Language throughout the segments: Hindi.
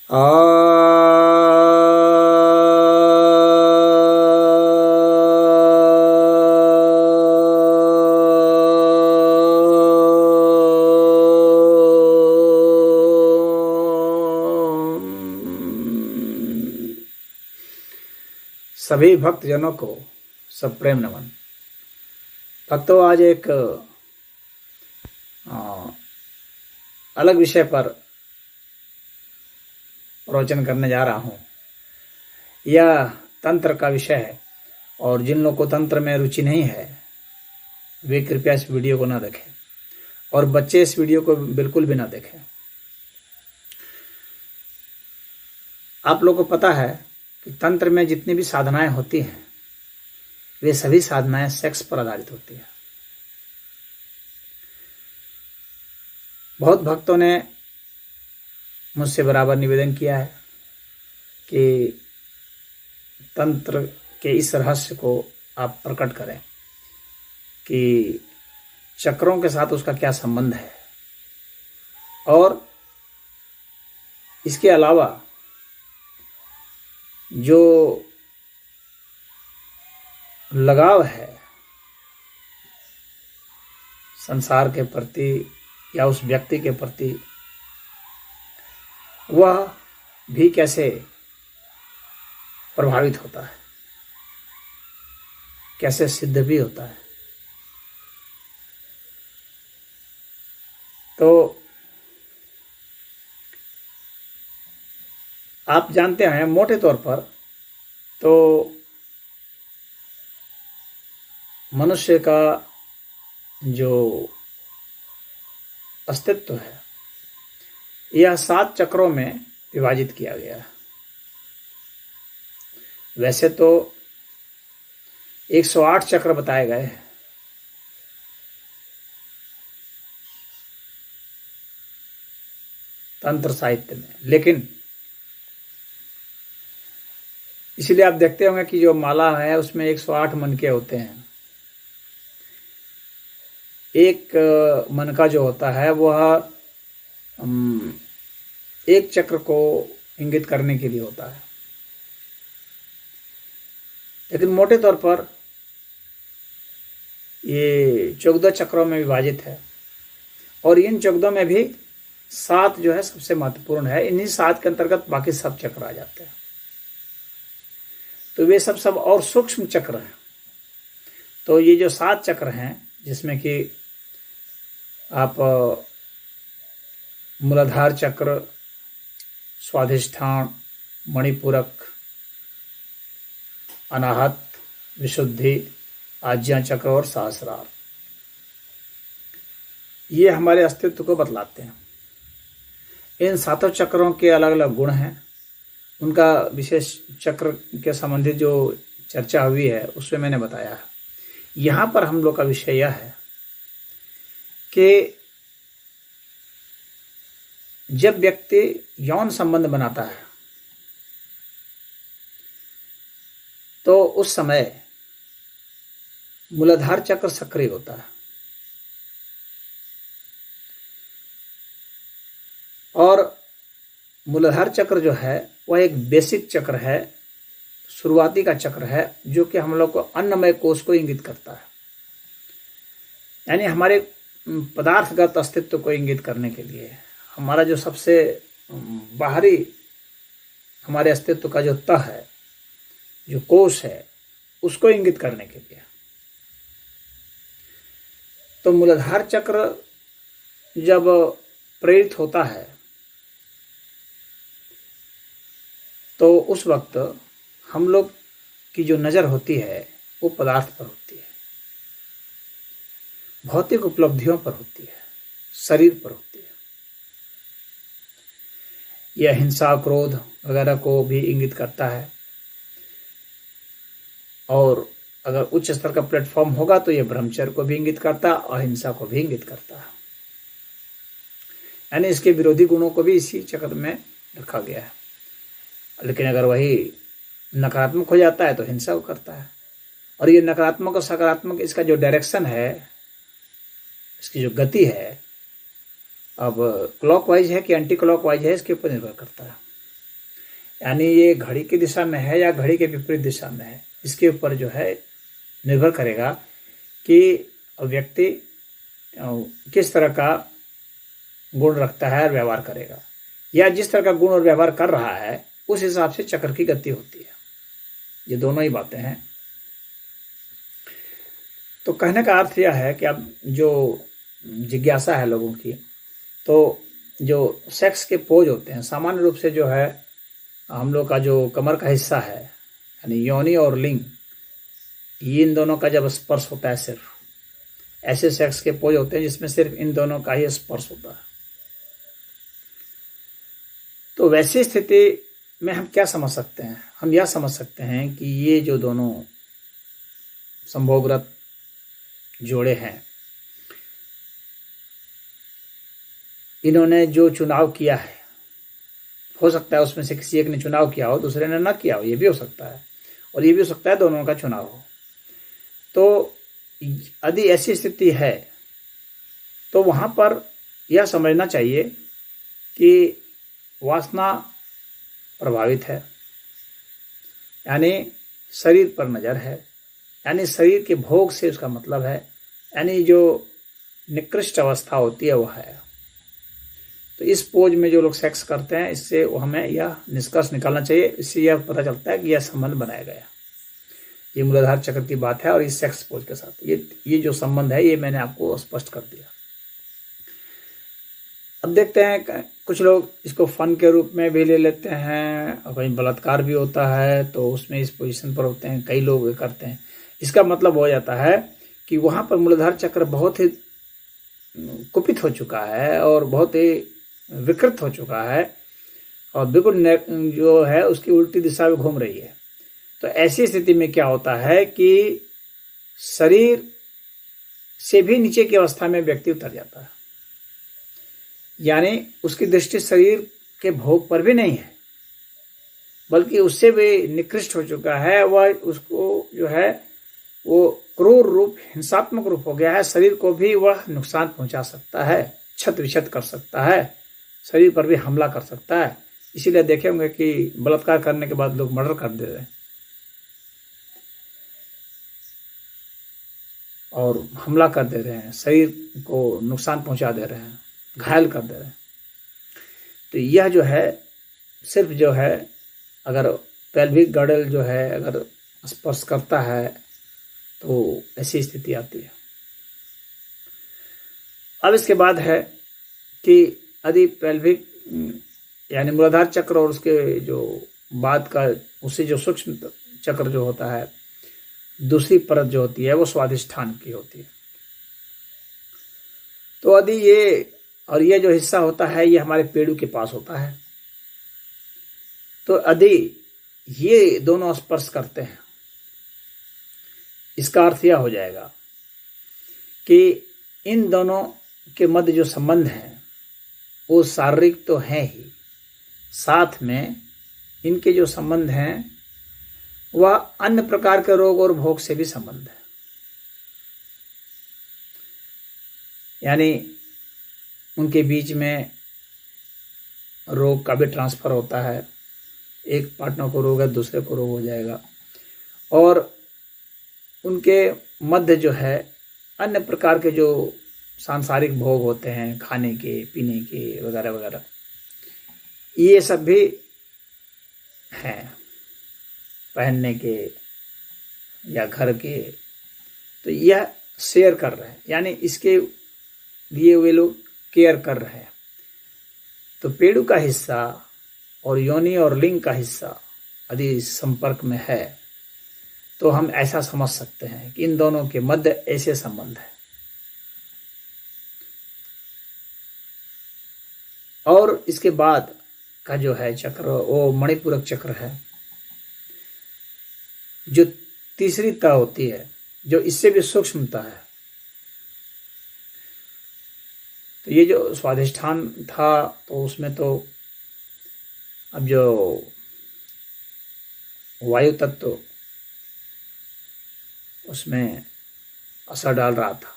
सभी भक्तजनों को सब प्रेम नमन। भक्तों, आज एक अलग विषय पर प्रवचन करने जा रहा हूं। यह तंत्र का विषय है और जिन लोगों को तंत्र में रुचि नहीं है वे कृपया इस वीडियो को ना देखें और बच्चे इस वीडियो को बिल्कुल भी ना देखें। आप लोगों को पता है कि तंत्र में जितनी भी साधनाएं होती हैं वे सभी साधनाएं सेक्स पर आधारित होती हैं। बहुत भक्तों ने मुझसे बराबर निवेदन किया है कि तंत्र के इस रहस्य को आप प्रकट करें कि चक्रों के साथ उसका क्या संबंध है और इसके अलावा जो लगाव है संसार के प्रति या उस व्यक्ति के प्रति वह भी कैसे प्रभावित होता है, कैसे सिद्ध भी होता है। तो आप जानते हैं मोटे तौर पर तो मनुष्य का जो अस्तित्व है यह 7 चक्रों में विभाजित किया गया है। वैसे तो 108 चक्र बताए गए हैं, तंत्र साहित्य में, लेकिन इसलिए आप देखते होंगे कि जो माला है उसमें 108 मनके होते हैं। एक मनका जो होता है वह एक चक्र को इंगित करने के लिए होता है, लेकिन मोटे तौर पर ये 14 चक्रों में विभाजित है और इन 14 में भी 7 जो है सबसे महत्वपूर्ण है। इन्हीं 7 के अंतर्गत बाकी सब चक्र आ जाते हैं। तो वे सब और सूक्ष्म चक्र हैं। तो ये जो 7 चक्र हैं जिसमें कि आप मूलाधार चक्र, स्वाधिष्ठान, मणिपूरक, अनाहत, विशुद्धि, आज्ञा चक्र और सहस्रार, ये हमारे अस्तित्व को बतलाते हैं। इन 7 चक्रों के अलग अलग गुण हैं। उनका विशेष चक्र के संबंधित जो चर्चा हुई है उसमें मैंने बताया है। यहाँ पर हम लोग का विषय यह है कि जब व्यक्ति यौन संबंध बनाता है तो उस समय मूलाधार चक्र सक्रिय होता है और मूलाधार चक्र जो है वह एक बेसिक चक्र है, शुरुआती का चक्र है, जो कि हम लोग को अन्नमय कोश को इंगित करता है, यानी हमारे पदार्थगत अस्तित्व को इंगित करने के लिए। हमारा जो सबसे बाहरी हमारे अस्तित्व का जो तह है, जो कोश है, उसको इंगित करने के लिए। तो मूलाधार चक्र जब प्रेरित होता है तो उस वक्त हम लोग की जो नज़र होती है वो पदार्थ पर होती है, भौतिक उपलब्धियों पर होती है, शरीर पर होती है। यह हिंसा, क्रोध वगैरह को भी इंगित करता है और अगर उच्च स्तर का प्लेटफॉर्म होगा तो यह ब्रह्मचर्य को भी इंगित करता है, अहिंसा को भी इंगित करता है, यानी इसके विरोधी गुणों को भी इसी चक्र में रखा गया है। लेकिन अगर वही नकारात्मक हो जाता है तो हिंसा को करता है। और ये नकारात्मक और सकारात्मक इसका जो डायरेक्शन है, इसकी जो गति है, अब क्लॉकवाइज है कि एंटी क्लॉकवाइज है, इसके ऊपर निर्भर करता है। यानी ये घड़ी की दिशा में है या घड़ी के विपरीत दिशा में है, इसके ऊपर जो है निर्भर करेगा कि व्यक्ति किस तरह का गुण रखता है और व्यवहार करेगा, या जिस तरह का गुण और व्यवहार कर रहा है उस हिसाब से चक्र की गति होती है। ये दोनों ही बातें हैं। तो कहने का अर्थ यह है कि अब जो जिज्ञासा है लोगों की, तो जो सेक्स के पोज होते हैं सामान्य रूप से जो है हम लोग का जो कमर का हिस्सा है यानी योनि और लिंग, ये इन दोनों का जब स्पर्श होता है, सिर्फ ऐसे सेक्स के पोज होते हैं जिसमें सिर्फ इन दोनों का ही स्पर्श होता है। तो वैसी स्थिति में हम क्या समझ सकते हैं? हम यह समझ सकते हैं कि ये जो दोनों संभोगरत जोड़े हैं, इन्होंने जो चुनाव किया है, हो सकता है उसमें से किसी एक ने चुनाव किया हो, दूसरे ने ना किया हो, ये भी हो सकता है, और ये भी हो सकता है दोनों का चुनाव हो। तो यदि ऐसी स्थिति है तो वहां पर यह समझना चाहिए कि वासना प्रभावित है, यानी शरीर पर नजर है, यानी शरीर के भोग से उसका मतलब है, यानी जो निकृष्ट अवस्था होती है वह है। तो इस पोज में जो लोग सेक्स करते हैं, इससे हमें यह निष्कर्ष निकालना चाहिए, इससे यह पता चलता है कि यह संबंध बनाया गया। ये मूलाधार चक्र की बात है और इस सेक्स पोज के साथ ये जो संबंध है ये मैंने आपको स्पष्ट कर दिया। अब देखते हैं, कुछ लोग इसको फन के रूप में भी ले लेते हैं और कहीं बलात्कार भी होता है तो उसमें इस पोजीशन पर होते हैं, कई लोग करते हैं। इसका मतलब हो जाता है कि वहां पर मूलाधार चक्र बहुत ही कुपित हो चुका है और बहुत ही विकृत हो चुका है और बिल्कुल जो है उसकी उल्टी दिशा में घूम रही है। तो ऐसी स्थिति में क्या होता है कि शरीर से भी नीचे की अवस्था में व्यक्ति उतर जाता है, यानी उसकी दृष्टि शरीर के भोग पर भी नहीं है, बल्कि उससे भी निकृष्ट हो चुका है। वह उसको जो है वो क्रूर रूप, हिंसात्मक रूप हो गया है। शरीर को भी वह नुकसान पहुंचा सकता है, क्षत विक्षत कर सकता है, शरीर पर भी हमला कर सकता है। इसीलिए देखे होंगे कि बलात्कार करने के बाद लोग मर्डर कर दे रहे हैं और हमला कर दे रहे हैं, शरीर को नुकसान पहुंचा दे रहे हैं, घायल कर दे रहे हैं। तो यह जो है सिर्फ जो है अगर पेल्विक गर्डल जो है अगर स्पर्श करता है तो ऐसी स्थिति आती है। अब इसके बाद है कि यदि पेल्विक यानी मूलाधार चक्र और उसके जो बाद का उससे जो सूक्ष्म चक्र जो होता है, दूसरी परत जो होती है वो स्वादिष्ठान की होती है। तो यदि ये जो हिस्सा होता है ये हमारे पेड़ू के पास होता है, तो यदि ये दोनों स्पर्श करते हैं, इसका अर्थ यह हो जाएगा कि इन दोनों के मध्य जो संबंध है वो शारीरिक तो है ही, साथ में इनके जो संबंध हैं वह अन्य प्रकार के रोग और भोग से भी संबंध है। यानी उनके बीच में रोग का भी ट्रांसफर होता है, एक पार्टनर को रोग है दूसरे को रोग हो जाएगा, और उनके मध्य जो है अन्य प्रकार के जो सांसारिक भोग होते हैं, खाने के, पीने के वगैरह वगैरह, ये सब भी हैं, पहनने के या घर के। तो यह शेयर कर रहे हैं, यानी इसके लिए वे लोग केयर कर रहे हैं। तो पेड़ू का हिस्सा और योनि और लिंग का हिस्सा यदि संपर्क में है तो हम ऐसा समझ सकते हैं कि इन दोनों के मध्य ऐसे संबंध है। और इसके बाद का जो है चक्र वो मणिपूरक चक्र है, जो तीसरी तह होती है, जो इससे भी सूक्ष्मता है। तो ये जो स्वाधिष्ठान था तो उसमें तो अब जो वायु तत्व उसमें असर डाल रहा था,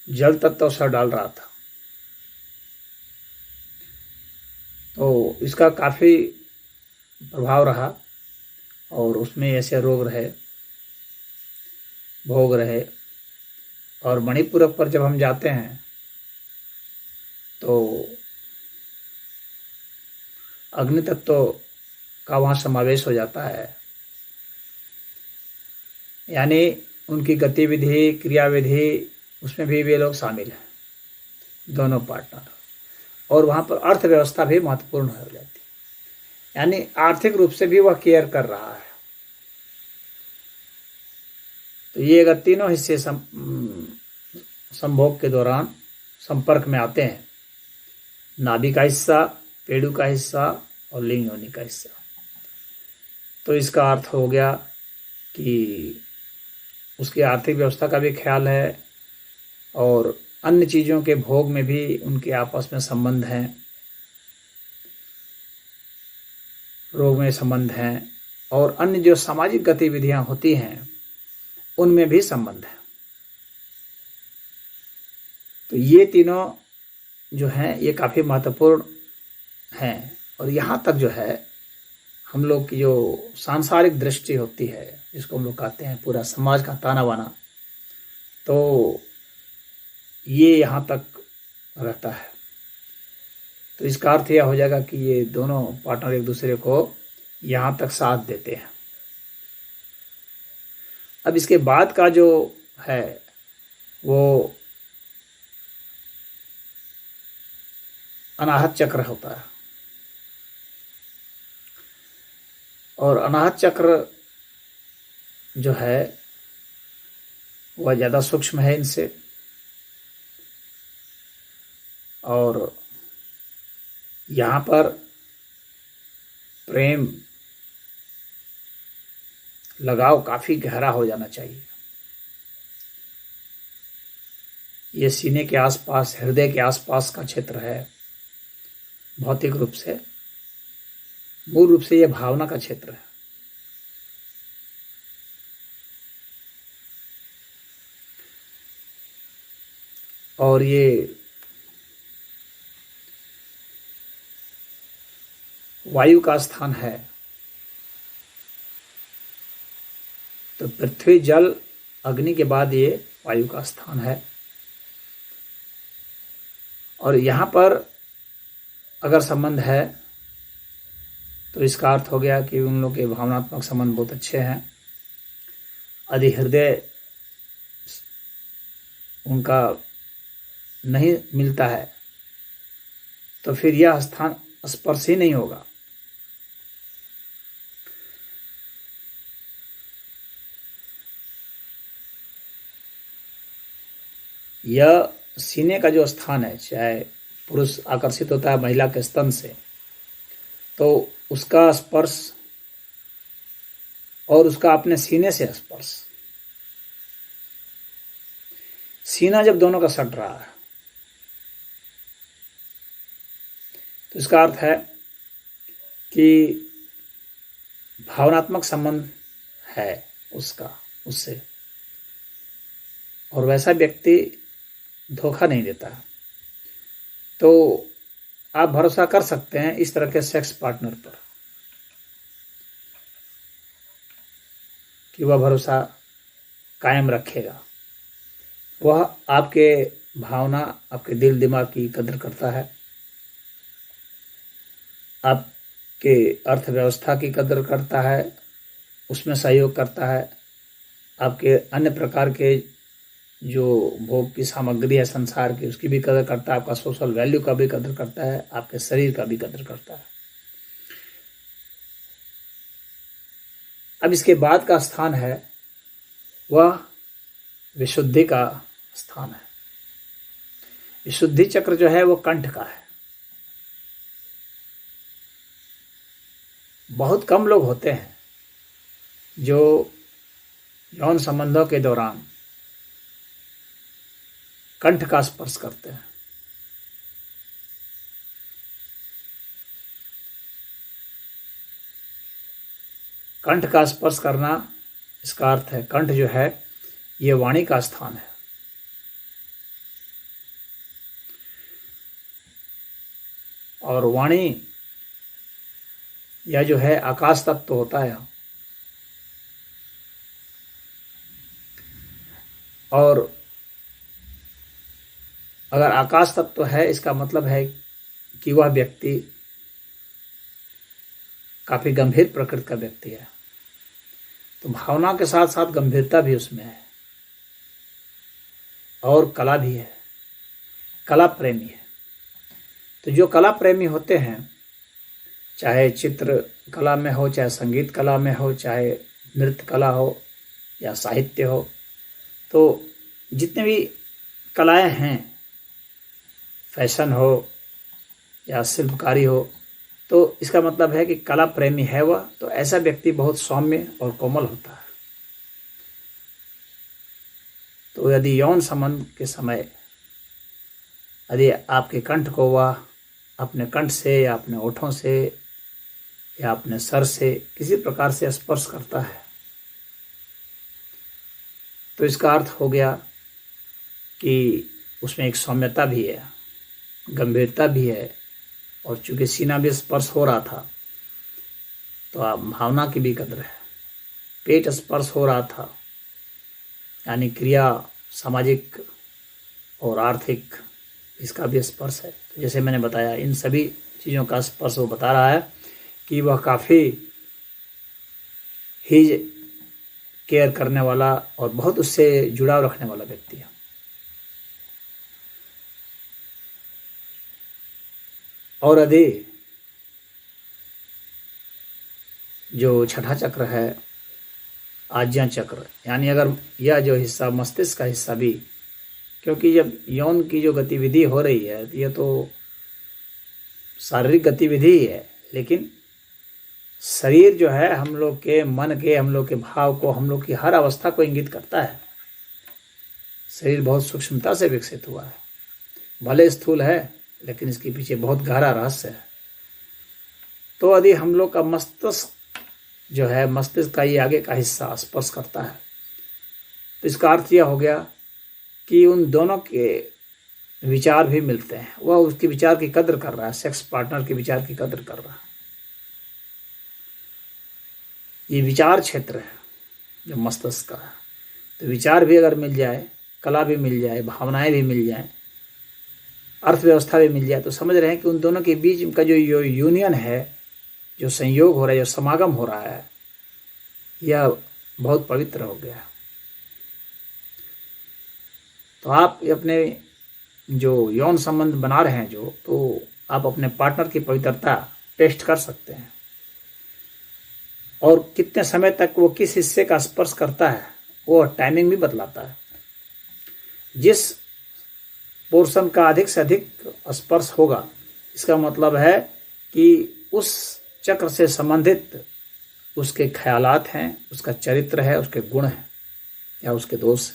जल तत्व असर डाल रहा था, तो इसका काफ़ी प्रभाव रहा और उसमें ऐसे रोग रहे, भोग रहे। और मणिपुरक पर जब हम जाते हैं तो अग्नि तत्व का वहाँ समावेश हो जाता है, यानी उनकी गतिविधि, क्रियाविधि, उसमें भी वे लोग शामिल हैं, दोनों पार्टनर। और वहाँ पर अर्थव्यवस्था भी महत्वपूर्ण हो जाती है, यानी आर्थिक रूप से भी वह केयर कर रहा है। तो ये अगर तीनों हिस्से संभोग के दौरान संपर्क में आते हैं, नाभि का हिस्सा, पेड़ू का हिस्सा और लिंग योनि का हिस्सा, तो इसका अर्थ हो गया कि उसकी आर्थिक व्यवस्था का भी ख्याल है और अन्य चीज़ों के भोग में भी उनके आपस में संबंध हैं, रोग में संबंध हैं और अन्य जो सामाजिक गतिविधियां होती हैं उनमें भी संबंध है। तो ये तीनों जो हैं ये काफ़ी महत्वपूर्ण हैं। और यहाँ तक जो है हम लोग की जो सांसारिक दृष्टि होती है, जिसको हम लोग कहते हैं पूरा समाज का ताना बाना, तो ये यहाँ तक रहता है। तो इसका अर्थ यह हो जाएगा कि ये दोनों पार्टनर एक दूसरे को यहाँ तक साथ देते हैं। अब इसके बाद का जो है वो अनाहत चक्र होता है। और अनाहत चक्र जो है वह ज़्यादा सूक्ष्म है इनसे, और यहाँ पर प्रेम, लगाव काफ़ी गहरा हो जाना चाहिए। ये सीने के आसपास, हृदय के आसपास का क्षेत्र है। भौतिक रूप से, मूल रूप से ये भावना का क्षेत्र है। और ये वायु का स्थान है। तो पृथ्वी, जल, अग्नि के बाद ये वायु का स्थान है। और यहाँ पर अगर संबंध है तो इसका अर्थ हो गया कि उन लोग के भावनात्मक संबंध बहुत अच्छे हैं। यदि हृदय उनका नहीं मिलता है तो फिर यह स्थान स्पर्श ही नहीं होगा। यह सीने का जो स्थान है, चाहे पुरुष आकर्षित होता है महिला के स्तन से, तो उसका स्पर्श और उसका अपने सीने से स्पर्श, सीना जब दोनों का सट रहा है तो इसका अर्थ है कि भावनात्मक संबंध है उसका उससे, और वैसा व्यक्ति धोखा नहीं देता। तो आप भरोसा कर सकते हैं इस तरह के सेक्स पार्टनर पर कि वह भरोसा कायम रखेगा। वह आपके भावना, आपके दिल दिमाग की कदर करता है, आपके अर्थव्यवस्था की कदर करता है, उसमें सहयोग करता है, आपके अन्य प्रकार के जो भोग की सामग्री है संसार की उसकी भी कदर करता है, आपका सोशल वैल्यू का भी कदर करता है, आपके शरीर का भी कदर करता है। अब इसके बाद का स्थान है वह विशुद्धि का स्थान है। विशुद्धि चक्र जो है वो कंठ का है। बहुत कम लोग होते हैं जो यौन संबंधों के दौरान कंठ का स्पर्श करते हैं। कंठ का स्पर्श करना, इसका अर्थ है कंठ जो है ये वाणी का स्थान है। और वाणी या जो है आकाश तत्व होता है। और अगर आकाश तत्व है, इसका मतलब है कि वह व्यक्ति काफी गंभीर प्रकृति का व्यक्ति है। तो भावना के साथ साथ गंभीरता भी उसमें है और कला भी है, कला प्रेमी है। तो जो कला प्रेमी होते हैं, चाहे चित्र कला में हो, चाहे संगीत कला में हो, चाहे नृत्य कला हो या साहित्य हो, तो जितने भी कलाएं हैं, फैशन हो या शिल्पकारी हो, तो इसका मतलब है कि कला प्रेमी है वह। तो ऐसा व्यक्ति बहुत सौम्य और कोमल होता है। तो यदि यौन संबंध के समय यदि आपके कंठ को वह अपने कंठ से या अपने ओठों से या अपने सर से किसी प्रकार से स्पर्श करता है, तो इसका अर्थ हो गया कि उसमें एक सौम्यता भी है, गंभीरता भी है। और चूंकि सीना भी स्पर्श हो रहा था, तो आप भावना की भी कदर है। पेट स्पर्श हो रहा था, यानी क्रिया सामाजिक और आर्थिक, इसका भी स्पर्श है। तो जैसे मैंने बताया, इन सभी चीज़ों का स्पर्श वो बता रहा है कि वह काफ़ी ही केयर करने वाला और बहुत उससे जुड़ाव रखने वाला व्यक्ति है। और यदि जो छठा चक्र है, आज्ञा चक्र, यानी अगर यह जो हिस्सा मस्तिष्क का हिस्सा भी, क्योंकि जब यौन की जो गतिविधि हो रही है, यह तो शारीरिक गतिविधि ही है, लेकिन शरीर जो है हम लोग के मन के, हम लोग के भाव को, हम लोग की हर अवस्था को इंगित करता है। शरीर बहुत सूक्ष्मता से विकसित हुआ है, भले स्थूल है, लेकिन इसके पीछे बहुत गहरा रहस्य है। तो यदि हम लोग का मस्तिष्क जो है, मस्तिष्क का ये आगे का हिस्सा स्पर्श करता है, तो इसका अर्थ यह हो गया कि उन दोनों के विचार भी मिलते हैं। वह उसके विचार की कदर कर रहा है, सेक्स पार्टनर के विचार की कदर कर रहा है। ये विचार क्षेत्र है जो मस्तिष्क का है। तो विचार भी अगर मिल जाए, कला भी मिल जाए, भावनाएं भी मिल जाए, अर्थव्यवस्था भी मिल जाए, तो समझ रहे हैं कि उन दोनों के बीच का जो यूनियन है, जो संयोग हो रहा है, जो समागम हो रहा है, यह बहुत पवित्र हो गया। तो आप अपने जो यौन संबंध बना रहे हैं जो, तो आप अपने पार्टनर की पवित्रता टेस्ट कर सकते हैं। और कितने समय तक वो किस हिस्से का स्पर्श करता है, वो टाइमिंग भी बतलाता है। जिस पोर्शन का अधिक से अधिक स्पर्श होगा, इसका मतलब है कि उस चक्र से संबंधित उसके ख्यालात हैं, उसका चरित्र है, उसके गुण हैं या उसके दोष।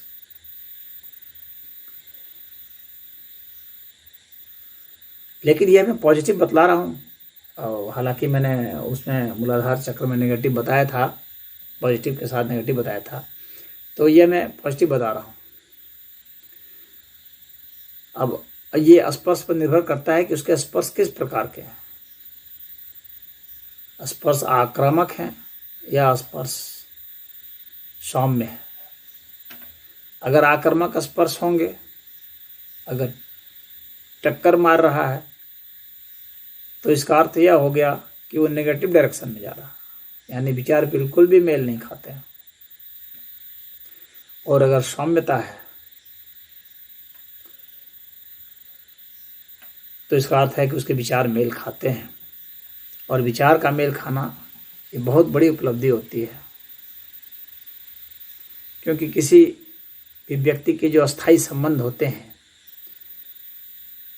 लेकिन यह मैं पॉजिटिव बतला रहा हूँ, हालांकि मैंने उसमें मूलाधार चक्र में नेगेटिव बताया था, पॉजिटिव के साथ नेगेटिव बताया था, तो यह मैं पॉजिटिव बता रहा हूँ। अब ये स्पर्श पर निर्भर करता है कि उसके स्पर्श किस प्रकार के हैं। स्पर्श आक्रामक हैं या स्पर्श सौम्य है। अगर आक्रामक स्पर्श होंगे, अगर टक्कर मार रहा है, तो इसका अर्थ यह हो गया कि वो नेगेटिव डायरेक्शन में जा रहा है, यानी विचार बिल्कुल भी मेल नहीं खाते हैं। और अगर सौम्यता है, तो इसका अर्थ है कि उसके विचार मेल खाते हैं। और विचार का मेल खाना ये बहुत बड़ी उपलब्धि होती है, क्योंकि किसी भी व्यक्ति के जो अस्थायी संबंध होते हैं,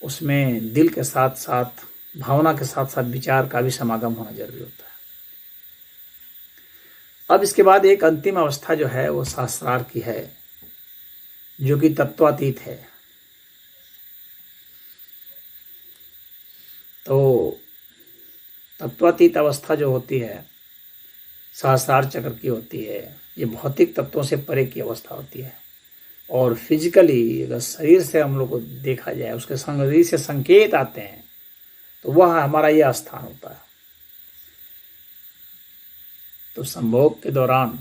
उसमें दिल के साथ साथ, भावना के साथ साथ विचार का भी समागम होना जरूरी होता है। अब इसके बाद एक अंतिम अवस्था जो है वो सहस्रार की है, जो कि तत्वातीत है। तो तत्वातीत अवस्था जो होती है, सहस्रार चक्र की होती है, ये भौतिक तत्वों से परे की अवस्था होती है। और फिजिकली अगर शरीर से हम लोग को देखा जाए, उसके शरीर से संकेत आते हैं, तो वह हमारा यह स्थान होता है। तो संभोग के दौरान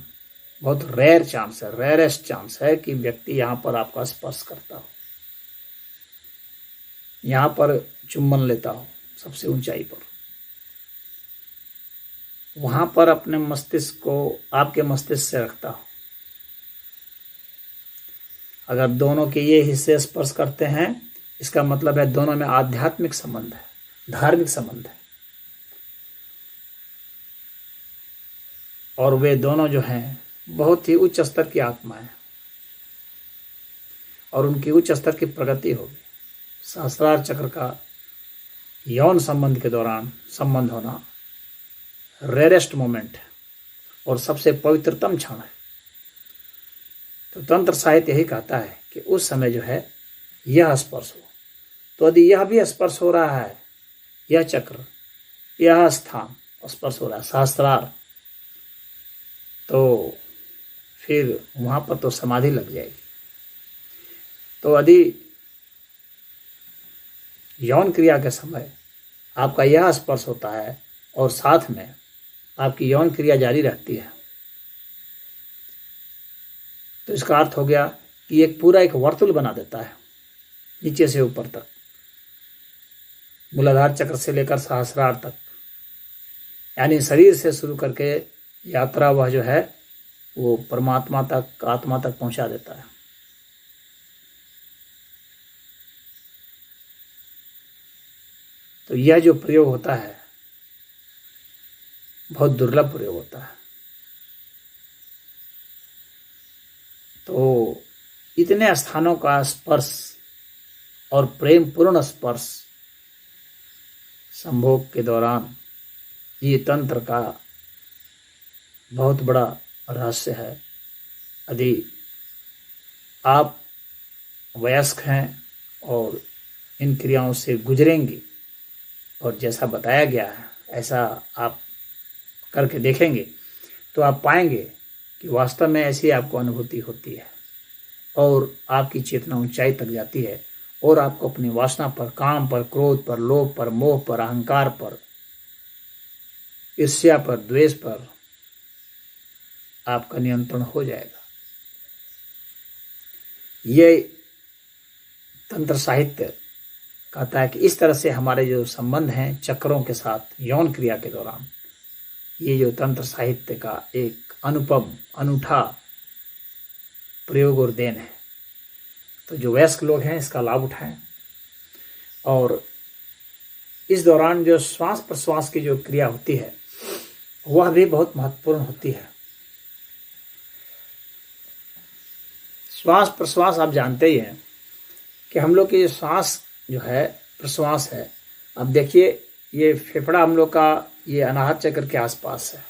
बहुत रेयर चांस है, रेयरेस्ट चांस है कि व्यक्ति यहाँ पर आपका स्पर्श करता हो, यहाँ पर चुम्बन लेता हो सबसे ऊंचाई पर, वहां पर अपने मस्तिष्क को आपके मस्तिष्क से रखता हो। अगर दोनों के ये हिस्से स्पर्श करते हैं, इसका मतलब है दोनों में आध्यात्मिक संबंध है, धार्मिक संबंध है, और वे दोनों जो हैं बहुत ही उच्च स्तर की आत्माएं, और उनकी उच्च स्तर की प्रगति होगी। सहस्त्रार चक्र का यौन संबंध के दौरान संबंध होना रेयरेस्ट मोमेंट है और सबसे पवित्रतम क्षण है। तो तंत्र साहित्य यही कहता है कि उस समय जो है यह स्पर्श हो। तो यदि यह भी स्पर्श हो रहा है, यह चक्र, यह स्थान स्पर्श हो रहा है, सहस्त्रार, तो फिर वहां पर तो समाधि लग जाएगी। तो यदि यौन क्रिया के समय आपका यह स्पर्श होता है और साथ में आपकी यौन क्रिया जारी रहती है, तो इसका अर्थ हो गया कि एक पूरा एक वर्तुल बना देता है नीचे से ऊपर तक, मूलाधार चक्र से लेकर सहस्रार तक, यानी शरीर से शुरू करके यात्रा वह जो है वो परमात्मा तक, आत्मा तक पहुंचा देता है। तो यह जो प्रयोग होता है बहुत दुर्लभ प्रयोग होता है। तो इतने स्थानों का स्पर्श और प्रेम पूर्ण स्पर्श संभोग के दौरान, ये तंत्र का बहुत बड़ा रहस्य है। यदि आप वयस्क हैं और इन क्रियाओं से गुजरेंगी और जैसा बताया गया है ऐसा आप करके देखेंगे, तो आप पाएंगे कि वास्तव में ऐसी आपको अनुभूति होती है और आपकी चेतना ऊंचाई तक जाती है और आपको अपनी वासना पर, काम पर, क्रोध पर, लोभ पर, मोह पर, अहंकार पर, ईर्ष्या पर, द्वेष पर आपका नियंत्रण हो जाएगा। ये तंत्र साहित्य कहता है कि इस तरह से हमारे जो संबंध हैं चक्रों के साथ यौन क्रिया के दौरान, ये जो तंत्र साहित्य का एक अनुपम, अनूठा प्रयोग और देन है। तो जो वयस्क लोग हैं इसका लाभ उठाएं, और इस दौरान जो श्वास प्रश्वास की जो क्रिया होती है वह भी बहुत महत्वपूर्ण होती है। श्वास प्रश्वास आप जानते ही हैं कि हम लोग की श्वास जो है, प्रश्वास है, अब देखिए ये फेफड़ा हम लोग का ये अनाहत चक्र के आसपास है,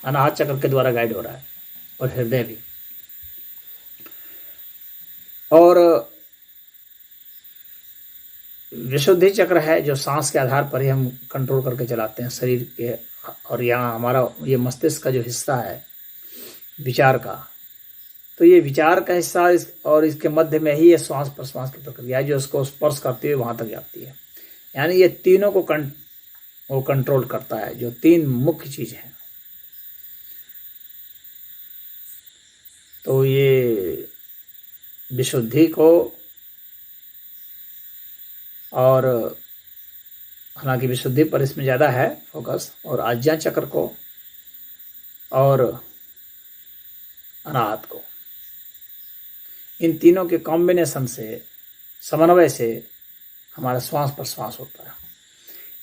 अनाहत चक्र के द्वारा गाइड हो रहा है, और हृदय भी। और विशुद्धि चक्र है जो सांस के आधार पर ही हम कंट्रोल करके चलाते हैं शरीर के, और यहाँ हमारा ये मस्तिष्क का जो हिस्सा है विचार का, तो ये विचार का हिस्सा और इसके मध्य में ही ये श्वास प्रश्वास की प्रक्रिया है जो उसको स्पर्श करते हुए वहां तक जाती है। यानी ये तीनों को वो कंट्रोल करता है, जो तीन मुख्य चीज हैं। तो ये विशुद्धि को, और हालांकि विशुद्धि पर इसमें ज़्यादा है फोकस, और आज्ञा चक्र को और अनाहत को, इन तीनों के कॉम्बिनेशन से, समन्वय से हमारा श्वास प्रश्वास होता है।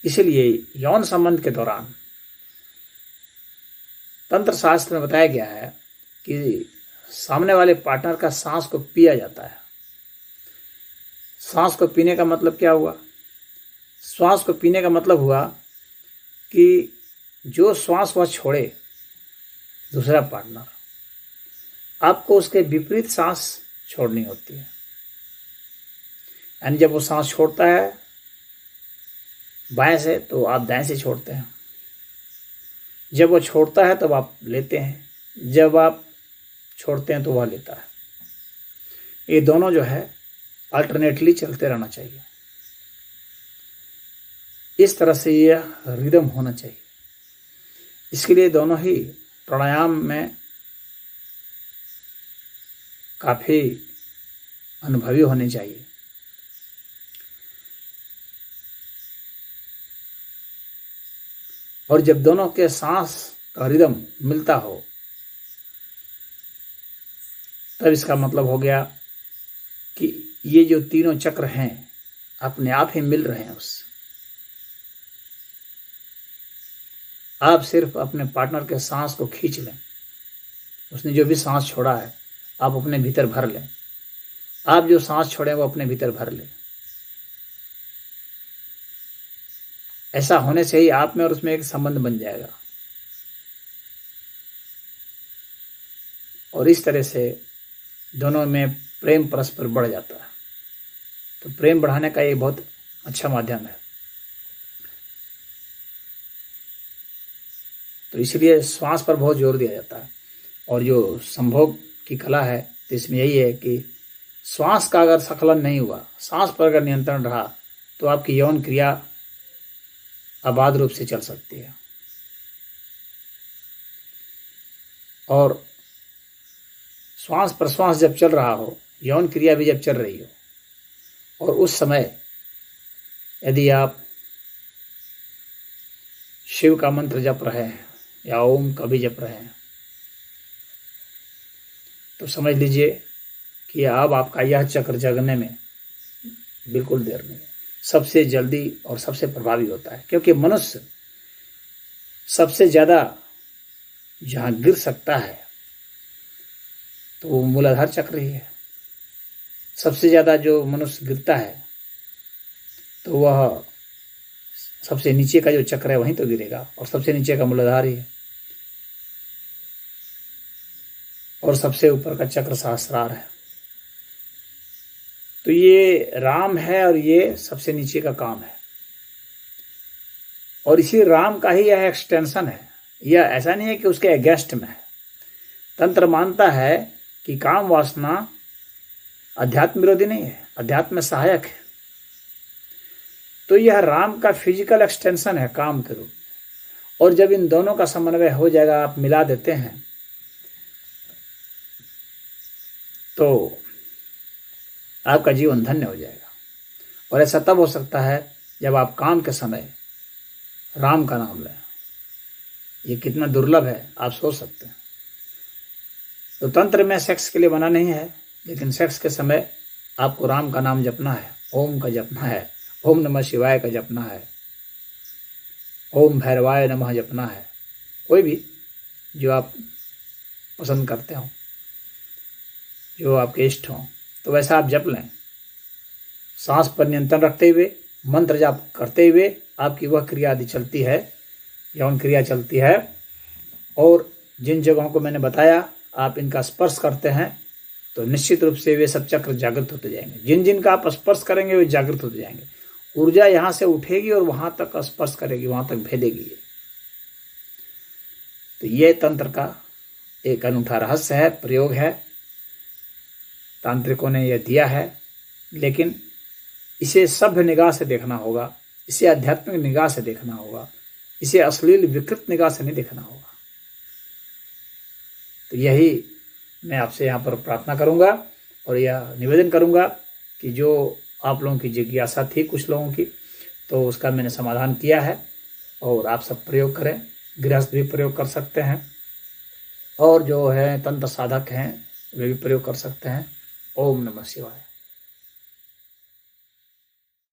इसलिए यौन संबंध के दौरान तंत्र शास्त्र में बताया गया है कि सामने वाले पार्टनर का सांस को पिया जाता है। सांस को पीने का मतलब क्या हुआ? श्वास को पीने का मतलब हुआ कि जो श्वास वह छोड़े दूसरा पार्टनर, आपको उसके विपरीत सांस छोड़नी होती है। यानी जब वो सांस छोड़ता है बाएं से तो आप दाएं से छोड़ते हैं, जब वो छोड़ता है तब आप लेते हैं, जब आप छोड़ते हैं तो वह लेता है। ये दोनों जो है अल्टरनेटली चलते रहना चाहिए। इस तरह से यह रिदम होना चाहिए। इसके लिए दोनों ही प्राणायाम में काफ़ी अनुभवी होने चाहिए। और जब दोनों के सांस का रिदम मिलता हो तब इसका मतलब हो गया कि ये जो तीनों चक्र हैं अपने आप ही मिल रहे हैं उससे। आप सिर्फ अपने पार्टनर के सांस को खींच लें, उसने जो भी सांस छोड़ा है आप अपने भीतर भर लें, आप जो सांस छोड़ें वो अपने भीतर भर लें। ऐसा होने से ही आप में और उसमें एक संबंध बन जाएगा। और इस तरह से दोनों में प्रेम परस्पर बढ़ जाता है। तो प्रेम बढ़ाने का ये बहुत अच्छा माध्यम है। तो इसलिए श्वास पर बहुत जोर दिया जाता है। और जो संभोग की कला है तो इसमें यही है कि श्वास का अगर स्खलन नहीं हुआ, सांस पर अगर नियंत्रण रहा तो आपकी यौन क्रिया अबाध रूप से चल सकती है। और श्वास प्रश्वास जब चल रहा हो, यौन क्रिया भी जब चल रही हो, और उस समय यदि आप शिव का मंत्र जप रहे हैं या ओम का भी जप रहे हैं तो समझ लीजिए कि अब आपका यह चक्र जगने में बिल्कुल देर नहीं, सबसे जल्दी और सबसे प्रभावी होता है। क्योंकि मनुष्य सबसे ज़्यादा जहाँ गिर सकता है तो वो मूलाधार चक्र ही है। सबसे ज़्यादा जो मनुष्य गिरता है तो वह सबसे नीचे का जो चक्र है वहीं तो गिरेगा, और सबसे नीचे का मूलाधार ही है। और सबसे ऊपर का चक्र सहस्रार है। तो ये राम है और ये सबसे नीचे का काम है। और इसी राम का ही यह एक्सटेंशन है। यह ऐसा नहीं है कि उसके अगेंस्ट में है। तंत्र मानता है कि काम वासना अध्यात्म विरोधी नहीं है, अध्यात्म में सहायक है। तो यह राम का फिजिकल एक्सटेंशन है काम के रूप में। और जब इन दोनों का समन्वय हो जाएगा, आप मिला देते हैं, तो आपका जीवन धन्य हो जाएगा। और ऐसा तब हो सकता है जब आप काम के समय राम का नाम लें। ये कितना दुर्लभ है आप सोच सकते हैं। तो तंत्र में सेक्स के लिए बना नहीं है, लेकिन सेक्स के समय आपको राम का नाम जपना है, ओम का जपना है, ओम नमः शिवाय का जपना है, ओम भैरवाय नमः जपना है। कोई भी जो आप पसंद करते हो, जो आपके इष्ट हों, तो वैसा आप जप लें। सांस पर नियंत्रण रखते हुए, मंत्र जाप करते हुए आपकी वह क्रिया आदि चलती है, यौन क्रिया चलती है। और जिन जगहों को मैंने बताया आप इनका स्पर्श करते हैं तो निश्चित रूप से वे सब चक्र जागृत होते जाएंगे। जिन जिन का आप स्पर्श करेंगे वे जागृत होते जाएंगे। ऊर्जा यहाँ से उठेगी और वहां तक स्पर्श करेगी, वहां तक भेदेगी। तो ये तंत्र का एक अनूठा रहस्य है, प्रयोग है, तांत्रिकों ने यह दिया है। लेकिन इसे सभ्य निगाह से देखना होगा, इसे आध्यात्मिक निगाह से देखना होगा, इसे अश्लील विकृत निगाह से नहीं देखना होगा। तो यही मैं आपसे यहाँ पर प्रार्थना करूँगा और यह निवेदन करूँगा कि जो आप लोगों की जिज्ञासा थी कुछ लोगों की, तो उसका मैंने समाधान किया है। और आप सब प्रयोग करें, गृहस्थ भी प्रयोग कर सकते हैं, और जो है तंत्र साधक हैं वे भी प्रयोग कर सकते हैं। ओम नमः शिवाय।